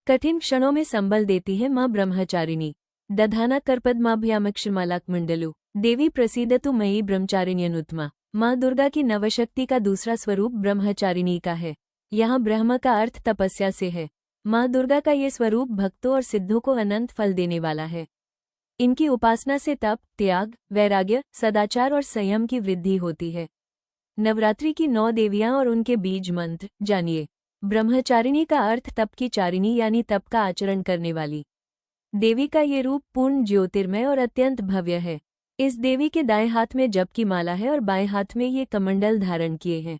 कठिन क्षणों में संबल देती है माँ ब्रह्मचारिणी। दधाना कर्पद्माभ्यामक्षमालाक देवी प्रसीदतु मयि ब्रह्मचारिण्यनुत्मा। माँ दुर्गा की नवशक्ति का दूसरा स्वरूप ब्रह्मचारिणी का है। यहाँ ब्रह्म का अर्थ तपस्या से है। माँ दुर्गा का ये स्वरूप भक्तों और सिद्धों को अनंत फल देने वाला है। इनकी उपासना से तप, त्याग, वैराग्य, सदाचार और संयम की वृद्धि होती है। नवरात्रि की 9 देवियां और उनके बीज मंत्र जानिए। ब्रह्मचारिणी का अर्थ तप की चारिणी यानी तप का आचरण करने वाली। देवी का ये रूप पूर्ण ज्योतिर्मय और अत्यंत भव्य है। इस देवी के दाएं हाथ में जप की माला है और बाएं हाथ में ये कमंडल धारण किए हैं।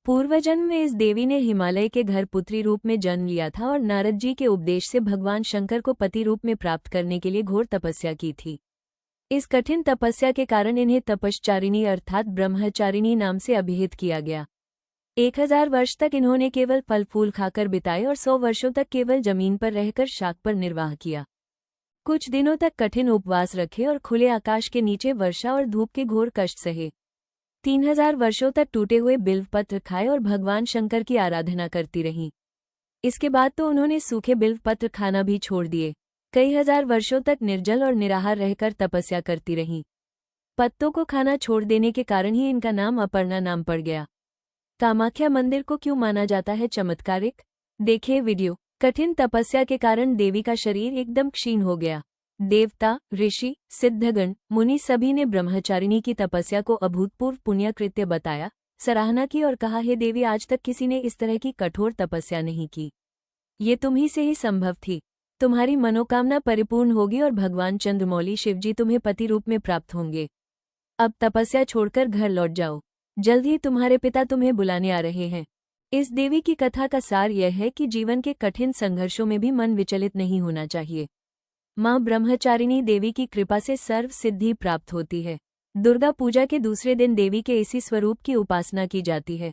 पूर्वजन्म में इस देवी ने हिमालय के घर पुत्री रूप में जन्म लिया था और नारद जी के उपदेश से भगवान शंकर को पति रूप में प्राप्त करने के लिए घोर तपस्या की थी। इस कठिन तपस्या के कारण इन्हें तपश्चारिणी अर्थात ब्रह्मचारिणी नाम से अभिहित किया गया। 1000 वर्ष तक इन्होंने केवल फल फूल खाकर बिताए और 100 वर्षों तक केवल जमीन पर रहकर शाक पर निर्वाह किया। कुछ दिनों तक कठिन उपवास रखे और खुले आकाश के नीचे वर्षा और धूप के घोर कष्ट सहे। 3000 वर्षों तक टूटे हुए बिल्वपत्र खाए और भगवान शंकर की आराधना करती रहीं। इसके बाद तो उन्होंने सूखे बिल्वपत्र खाना भी छोड़ दिए। कई हजार वर्षों तक निर्जल और निराहार रहकर तपस्या करती रहीं। पत्तों को खाना छोड़ देने के कारण ही इनका नाम अपर्णा नाम पड़ गया। कामाख्या मंदिर को क्यों माना जाता है चमत्कारिक? देखिए वीडियो। कठिन तपस्या के कारण देवी का शरीर एकदम क्षीण हो गया। देवता, ऋषि, सिद्धगण, मुनि सभी ने ब्रह्मचारिणी की तपस्या को अभूतपूर्व पुण्य कृत्य बताया, सराहना की और कहा, हे देवी, आज तक किसी ने इस तरह की कठोर तपस्या नहीं की। ये तुम्ही से ही संभव थी। तुम्हारी मनोकामना परिपूर्ण होगी और भगवान चंद्रमौली शिवजी तुम्हें पति रूप में प्राप्त होंगे। अब तपस्या छोड़कर घर लौट जाओ। जल्द ही तुम्हारे पिता तुम्हें बुलाने आ रहे हैं। इस देवी की कथा का सार यह है कि जीवन के कठिन संघर्षों में भी मन विचलित नहीं होना चाहिए। माँ ब्रह्मचारिणी देवी की कृपा से सर्व सिद्धि प्राप्त होती है। दुर्गा पूजा के दूसरे दिन देवी के इसी स्वरूप की उपासना की जाती है।